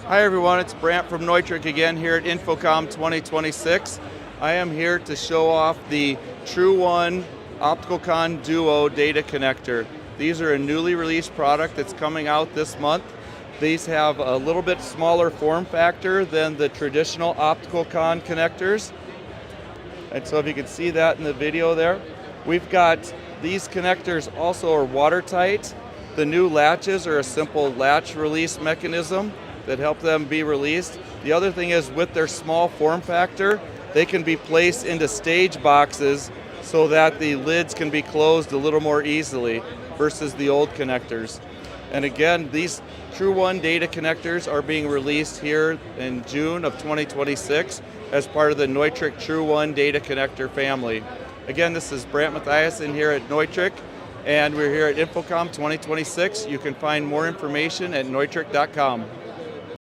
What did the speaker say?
Hi everyone, it's Brant from Neutrik again here at InfoComm 2026. I am here to show off the TRUE1 opticalCON Duo data connector. These are a newly released product that's coming out this month. These have a little bit smaller form factor than the traditional opticalCON connectors. And so if you can see that in the video there, we've got these connectors also are watertight. The new latches are a simple latch release mechanism that help them be released. The other thing is with their small form factor, they can be placed into stage boxes so that the lids can be closed a little more easily versus the old connectors. And again, these TRUE1 data connectors are being released here in June of 2026 as part of the Neutrik TRUE1 data connector family. Again, this is Brant Mathiasen here at Neutrik, and we're here at InfoComm 2026. You can find more information at neutrik.com.